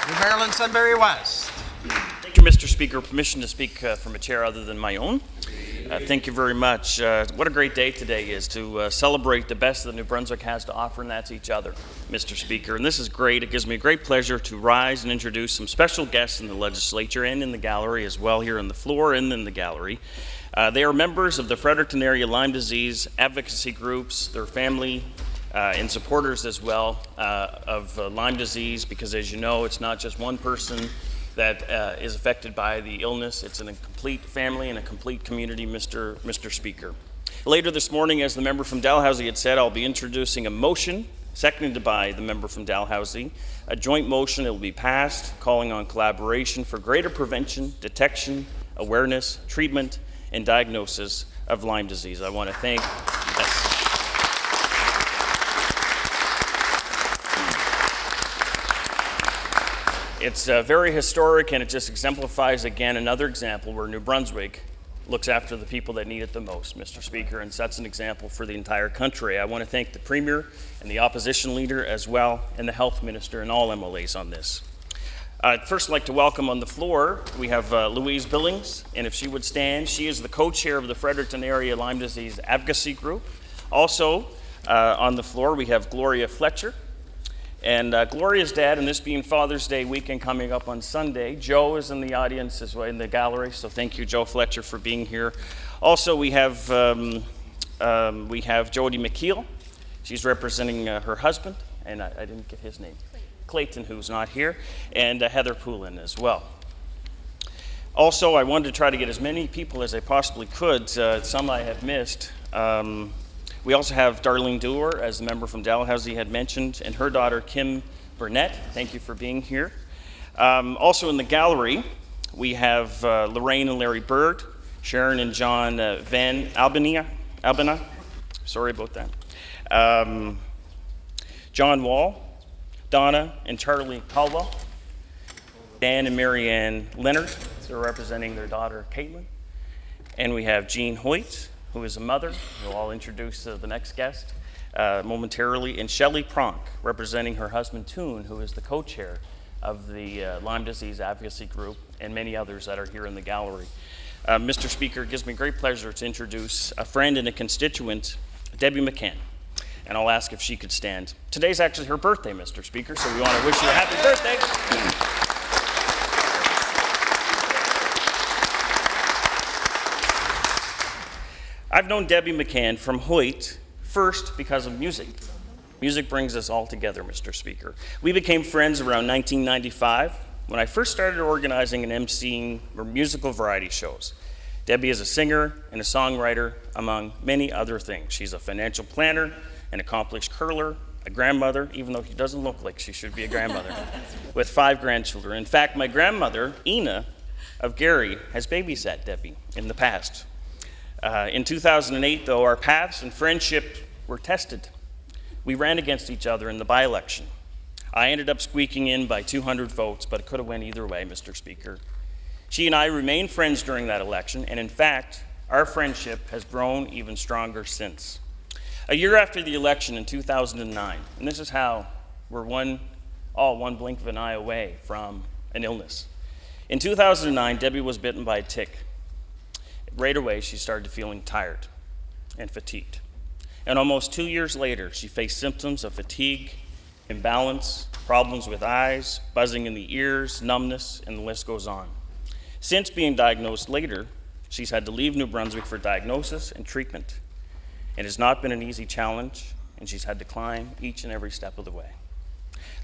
New Maryland-Sunbury West. Thank you, Mr. Speaker. Permission to speak from a chair other than my own. Thank you very much. What a great day today is to celebrate the best that New Brunswick has to offer, and that's each other, Mr. Speaker. And this is great. It gives me a great pleasure to rise and introduce some special guests in the legislature and in the gallery as well, here on the floor and in the gallery. They are members of the Fredericton area Lyme Disease Advocacy Groups, their family, and supporters as well of Lyme disease, because as you know, it's not just one person that is affected by the illness. It's in a complete family and a complete community, Mr. Speaker. Later this morning, as the member from Dalhousie had said, I'll be introducing a motion, seconded by the member from Dalhousie, a joint motion that will be passed, calling on collaboration for greater prevention, detection, awareness, treatment, and diagnosis of Lyme disease. I want to thank... Yes. It's very historic, and it just exemplifies, again, another example where New Brunswick looks after the people that need it the most, Mr. Speaker, and sets an example for the entire country. I want to thank the Premier and the Opposition Leader as well, and the Health Minister and all MLAs on this. I'd first like to welcome on the floor, we have Louise Billings, and if she would stand, she is the co-chair of the Fredericton Area Lyme Disease Advocacy Group. Also on the floor, we have Gloria Fletcher. And Gloria's dad, and this being Father's Day weekend coming up on Sunday, Joe is in the audience as well in the gallery, so thank you, Joe Fletcher, for being here. Also, we have Jody McKeel. She's representing her husband, and I didn't get his name, Clayton, who's not here, and Heather Poulin as well. Also, I wanted to try to get as many people as I possibly could. Some I have missed. We also have Darlene Dewar, as the member from Dalhousie had mentioned, and her daughter, Kim Burnett. Thank you for being here. Also in the gallery, we have Lorraine and Larry Bird, Sharon and John Van Albina. Sorry about that. John Wall, Donna and Charlie Caldwell, Dan and Marianne Leonard, they're representing their daughter, Caitlin. And we have Jean Hoyt, who is a mother, who I'll introduce the next guest momentarily, and Shelley Pronk, representing her husband, Toon, who is the co-chair of the Lyme Disease Advocacy Group, and many others that are here in the gallery. Mr. Speaker, it gives me great pleasure to introduce a friend and a constituent, Debbie McCann, and I'll ask if she could stand. Today's actually her birthday, Mr. Speaker, so we want to wish you a happy birthday. I've known Debbie McCann from Hoyt first because of music. Music brings us all together, Mr. Speaker. We became friends around 1995 when I first started organizing and emceeing musical variety shows. Debbie is a singer and a songwriter, among many other things. She's a financial planner, an accomplished curler, a grandmother, even though she doesn't look like she should be a grandmother, with 5 grandchildren. In fact, my grandmother, Ina of Gary, has babysat Debbie in the past. In 2008, though, our paths and friendship were tested. We ran against each other in the by-election. I ended up squeaking in by 200 votes, but it could have went either way, Mr. Speaker. She and I remained friends during that election, and in fact, our friendship has grown even stronger since. A year after the election in 2009, and this is how we're all one blink of an eye away from an illness. In 2009, Debbie was bitten by a tick. Right away, she started feeling tired and fatigued. And almost 2 years later, she faced symptoms of fatigue, imbalance, problems with eyes, buzzing in the ears, numbness, and the list goes on. Since being diagnosed later, she's had to leave New Brunswick for diagnosis and treatment. It has not been an easy challenge, and she's had to climb each and every step of the way.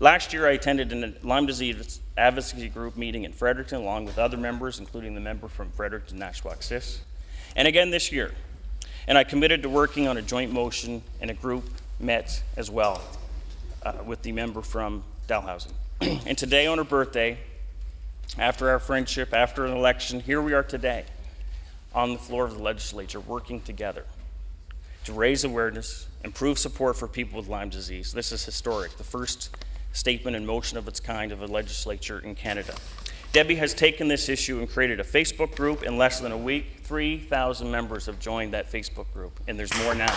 Last year, I attended a Lyme Disease Advocacy Group meeting in Fredericton, along with other members, including the member from Fredericton, Nashwaak-Sis, and again this year. And I committed to working on a joint motion, and a group met as well with the member from Dalhousie. And today, on her birthday, after our friendship, after an election, here we are today on the floor of the legislature working together to raise awareness, improve support for people with Lyme disease. This is historic, the first statement in motion of its kind of a legislature in Canada. Debbie has taken this issue and created a Facebook group in less than a week. 3,000 members have joined that Facebook group, and there's more now.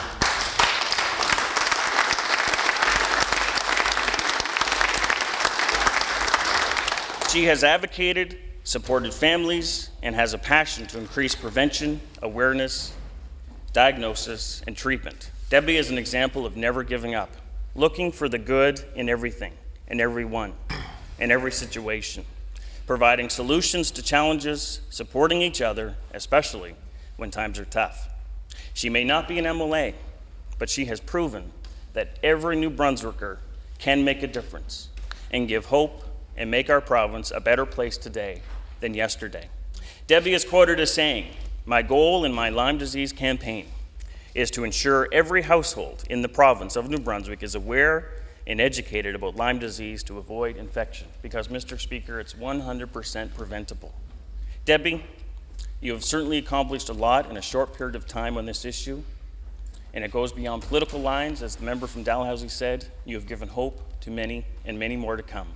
She has advocated, supported families, and has a passion to increase prevention, awareness, diagnosis, and treatment. Debbie is an example of never giving up, looking for the good in everything, in everyone, in every situation, providing solutions to challenges, supporting each other, especially when times are tough. She may not be an MLA, but she has proven that every New Brunswicker can make a difference and give hope and make our province a better place today than yesterday. Debbie is quoted as saying, "My goal in my Lyme disease campaign is to ensure every household in the province of New Brunswick is aware and educated about Lyme disease to avoid infection." Because, Mr. Speaker, it's 100% preventable. Debbie, you have certainly accomplished a lot in a short period of time on this issue, and it goes beyond political lines. As the member from Dalhousie said, you have given hope to many and many more to come.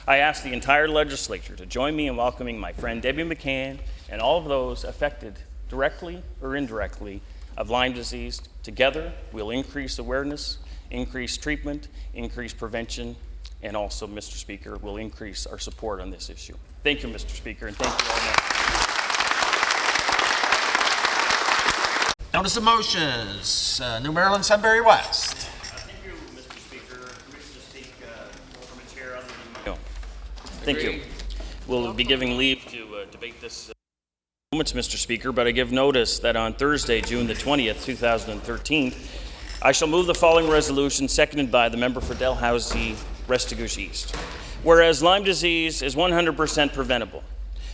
I ask the entire legislature to join me in welcoming my friend Debbie McCann and all of those affected directly or indirectly of Lyme disease. Together, we'll increase awareness, increase treatment, increase prevention, and also, Mr. Speaker, we'll increase our support on this issue. Thank you, Mr. Speaker, and thank you all. Notice of motions. New Maryland-Sunbury West. Thank you, Mr. Speaker. Permission to speak from a chair other than my own. Thank you. We'll be giving leave to debate this moments, Mr. Speaker, but I give notice that on Thursday, June the 20th, 2013, I shall move the following resolution, seconded by the member for Dalhousie, Restigouche East. Whereas Lyme disease is 100% preventable.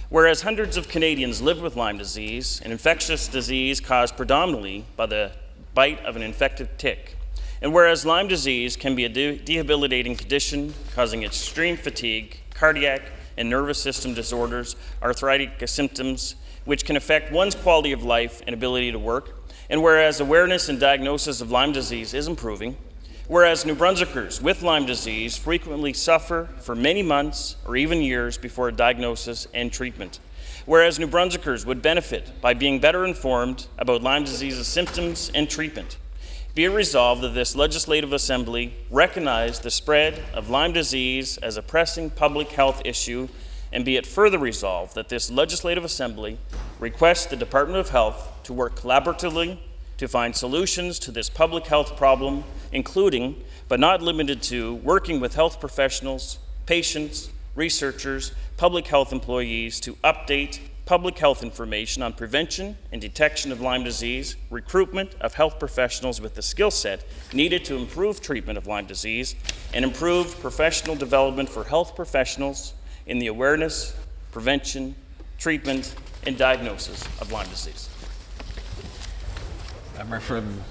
Whereas hundreds of Canadians live with Lyme disease, an infectious disease caused predominantly by the bite of an infected tick. And whereas Lyme disease can be a debilitating condition causing extreme fatigue, cardiac and nervous system disorders, arthritic symptoms, which can affect one's quality of life and ability to work. And whereas awareness and diagnosis of Lyme disease is improving, whereas New Brunswickers with Lyme disease frequently suffer for many months or even years before a diagnosis and treatment, whereas New Brunswickers would benefit by being better informed about Lyme disease's symptoms and treatment, be it resolved that this Legislative Assembly recognize the spread of Lyme disease as a pressing public health issue, and be it further resolved that this Legislative Assembly requests the Department of Health to work collaboratively to find solutions to this public health problem, including, but not limited to, working with health professionals, patients, researchers, public health employees to update public health information on prevention and detection of Lyme disease, recruitment of health professionals with the skill set needed to improve treatment of Lyme disease, and improve professional development for health professionals in the awareness, prevention, treatment, and diagnosis of Lyme disease. Member from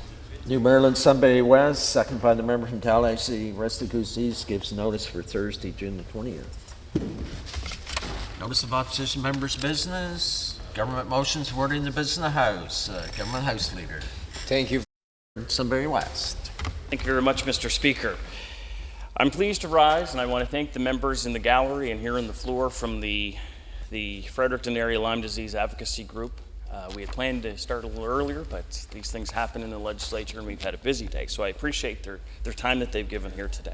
New Maryland-Sunbury West, second by the member from Dalhousie, Restigouche East, gives notice for Thursday, June the 20th. Notice of opposition members' business. Government motions wording the business of the House. Government House Leader. Thank you. Sunbury West. Thank you very much, Mr. Speaker. I'm pleased to rise, and I want to thank the members in the gallery and here on the floor from the Fredericton Area Lyme Disease Advocacy Group. We had planned to start a little earlier, but these things happen in the legislature and we've had a busy day, so I appreciate their time that they've given here today.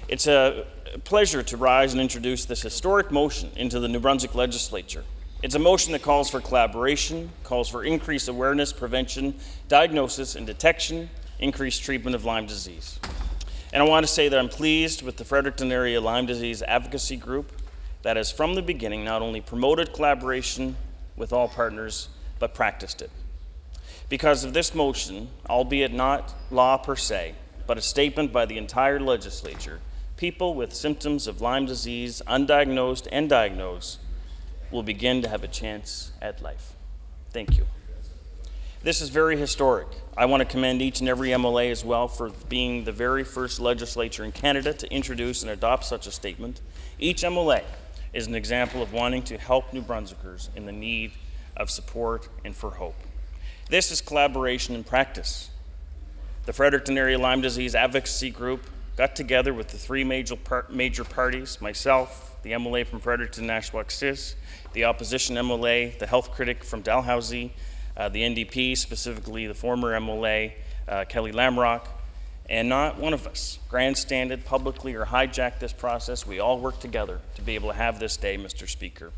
It's a pleasure to rise and introduce this historic motion into the New Brunswick Legislature. It's a motion that calls for collaboration, calls for increased awareness, prevention, diagnosis, and detection, increased treatment of Lyme disease. And I want to say that I'm pleased with the Fredericton Area Lyme Disease Advocacy Group that has from the beginning not only promoted collaboration with all partners, but practiced it. Because of this motion, albeit not law per se, but a statement by the entire legislature, people with symptoms of Lyme disease, undiagnosed and diagnosed, will begin to have a chance at life. Thank you. This is very historic. I want to commend each and every MLA as well for being the very first legislature in Canada to introduce and adopt such a statement. Each MLA is an example of wanting to help New Brunswickers in the need of support and for hope. This is collaboration in practice. The Fredericton Area Lyme Disease Advocacy Group got together with the three major parties, myself, the MLA from Fredericton, Nashwaak-Sis, the opposition MLA, the health critic from Dalhousie, the NDP, specifically the former MLA, Kelly Lamrock, And not one of us grandstanded publicly or hijacked this process. We all worked together to be able to have this day, Mr. Speaker.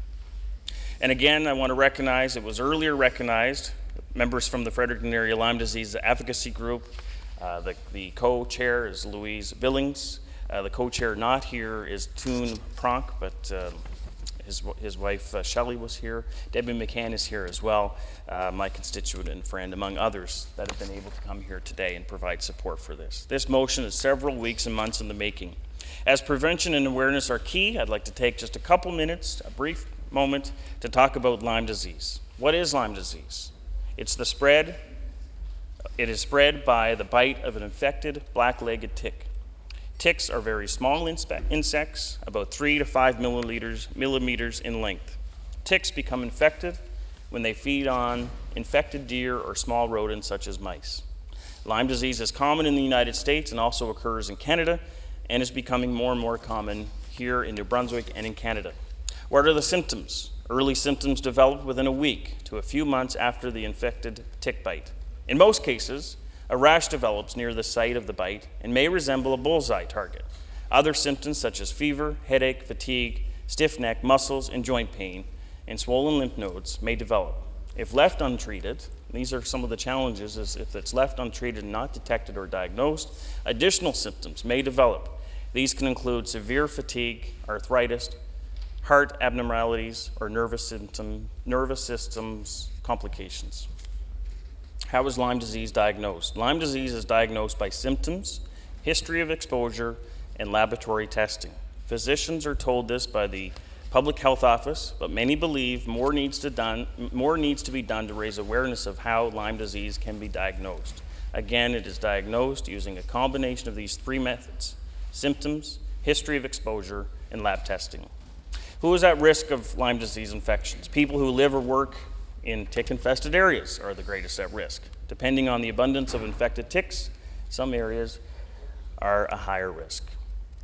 And again, I want to recognize, it was earlier recognized, members from the Fredericton Area Lyme Disease Advocacy Group. The co-chair is Louise Billings. The co-chair not here is Toon Pronk, but his wife Shelley was here. Debbie McCann is here as well, my constituent and friend, among others that have been able to come here today and provide support for this. This motion is several weeks and months in the making. As prevention and awareness are key, I'd like to take just a couple minutes, a brief moment, to talk about Lyme disease. What is Lyme disease? It is spread by the bite of an infected black-legged tick. Ticks are very small insects, about 3 to 5 millimeters in length. Ticks become infected when they feed on infected deer or small rodents such as mice. Lyme disease is common in the United States and also occurs in Canada and is becoming more and more common here in New Brunswick and in Canada. What are the symptoms? Early symptoms develop within a week to a few months after the infected tick bite. In most cases, a rash develops near the site of the bite and may resemble a bullseye target. Other symptoms such as fever, headache, fatigue, stiff neck, muscles, and joint pain, and swollen lymph nodes may develop. If left untreated, these are some of the challenges, is if it's left untreated and not detected or diagnosed, additional symptoms may develop. These can include severe fatigue, arthritis, heart abnormalities, or nervous systems complications. How is Lyme disease diagnosed? Lyme disease is diagnosed by symptoms, history of exposure, and laboratory testing. Physicians are told this by the Public Health Office, but many believe more needs to be done to raise awareness of how Lyme disease can be diagnosed. Again, it is diagnosed using a combination of these three methods: symptoms, history of exposure, and lab testing. Who is at risk of Lyme disease infections? People who live or work in tick-infested areas are the greatest at risk. Depending on the abundance of infected ticks, some areas are a higher risk.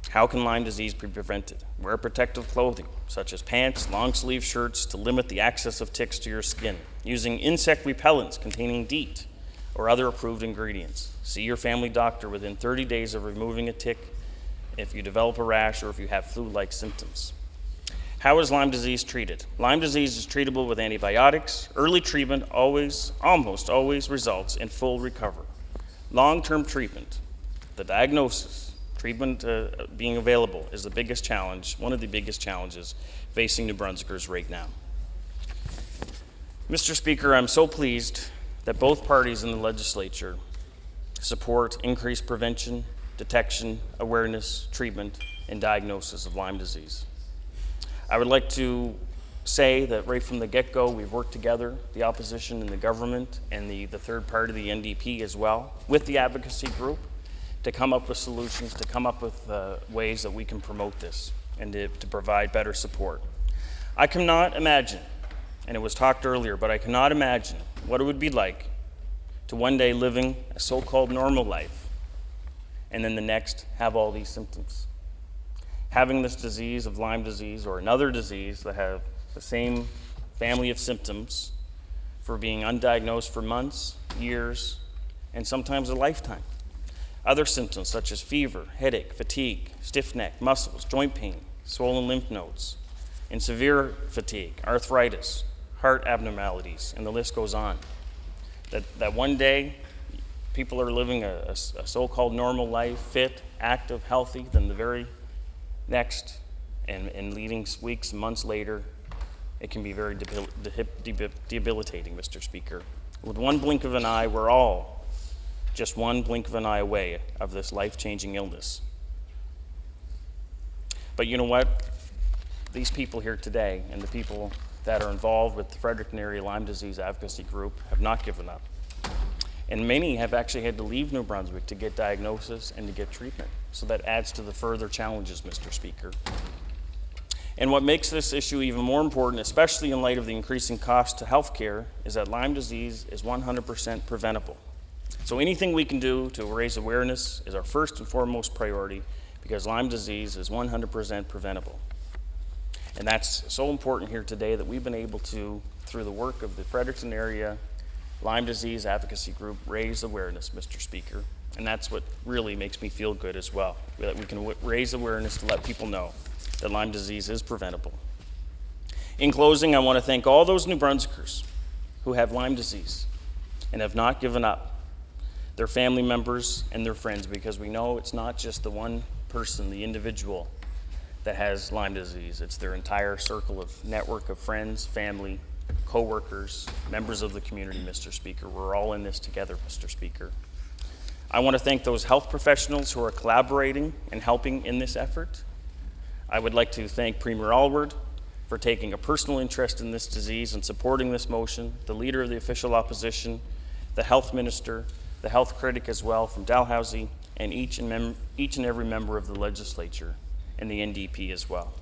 How can Lyme disease be prevented? Wear protective clothing, such as pants, long-sleeve shirts, to limit the access of ticks to your skin. Using insect repellents containing DEET or other approved ingredients. See your family doctor within 30 days of removing a tick if you develop a rash or if you have flu-like symptoms. How is Lyme disease treated? Lyme disease is treatable with antibiotics. Early treatment almost always results in full recovery. Long-term treatment, the diagnosis, treatment being available is the biggest challenge, one of the biggest challenges facing New Brunswickers right now. Mr. Speaker, I'm so pleased that both parties in the Legislature support increased prevention, detection, awareness, treatment, and diagnosis of Lyme disease. I would like to say that right from the get-go, we've worked together, the opposition and the government and the third party, the NDP as well, with the advocacy group to come up with solutions, to come up with ways that we can promote this and to provide better support. I cannot imagine, and it was talked earlier, but I cannot imagine what it would be like to one day living a so-called normal life and then the next have all these symptoms. Having this disease of Lyme disease or another disease that have the same family of symptoms for being undiagnosed for months, years, and sometimes a lifetime. Other symptoms such as fever, headache, fatigue, stiff neck, muscles, joint pain, swollen lymph nodes, and severe fatigue, arthritis, heart abnormalities, and the list goes on. That one day people are living a so-called normal life, fit, active, healthy, then the very next, and leading weeks and months later, it can be very debilitating, Mr. Speaker. With one blink of an eye, we're all just one blink of an eye away of this life-changing illness. But you know what? These people here today and the people that are involved with the Fredericton Area Lyme Disease Advocacy Group have not given up. And many have actually had to leave New Brunswick to get diagnosis and to get treatment. So that adds to the further challenges, Mr. Speaker. And what makes this issue even more important, especially in light of the increasing cost to healthcare, is that Lyme disease is 100% preventable. So anything we can do to raise awareness is our first and foremost priority, because Lyme disease is 100% preventable. And that's so important here today that we've been able to, through the work of the Fredericton Area Lyme Disease Advocacy Group, raise awareness, Mr. Speaker. And that's what really makes me feel good as well, that we can raise awareness to let people know that Lyme disease is preventable. In closing, I want to thank all those New Brunswickers who have Lyme disease and have not given up, their family members and their friends, because we know it's not just the one person, the individual, that has Lyme disease. It's their entire circle of network of friends, family, co-workers, members of the community, Mr. Speaker. We're all in this together, Mr. Speaker. I want to thank those health professionals who are collaborating and helping in this effort. I would like to thank Premier Alward for taking a personal interest in this disease and supporting this motion, the leader of the official opposition, the health minister, the health critic as well from Dalhousie, and each and every member of the legislature and the NDP as well.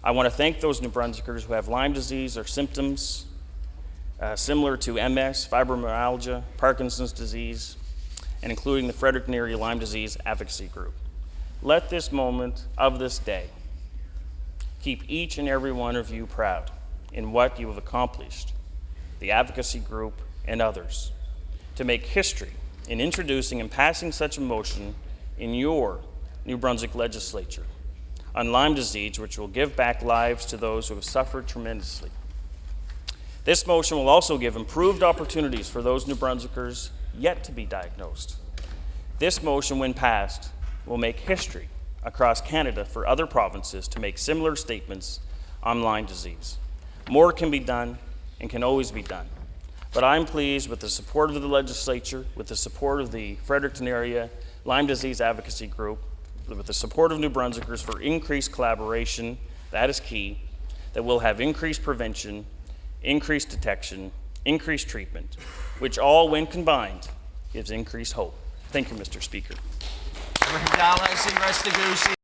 I want to thank those New Brunswickers who have Lyme disease or symptoms similar to MS, fibromyalgia, Parkinson's disease, and including the Fredericton Area Lyme Disease Advocacy Group. Let this moment of this day keep each and every one of you proud in what you have accomplished, the advocacy group and others, to make history in introducing and passing such a motion in your New Brunswick legislature on Lyme disease, which will give back lives to those who have suffered tremendously. This motion will also give improved opportunities for those New Brunswickers yet to be diagnosed. This motion, when passed, will make history across Canada for other provinces to make similar statements on Lyme disease. More can be done and can always be done. But I'm pleased with the support of the legislature, with the support of the Fredericton Area Lyme Disease Advocacy Group, with the support of New Brunswickers for increased collaboration, that is key, that we'll have increased prevention, increased detection, increased treatment, which all, when combined, gives increased hope. Thank you, Mr. Speaker. Dalhousie, Restigouche,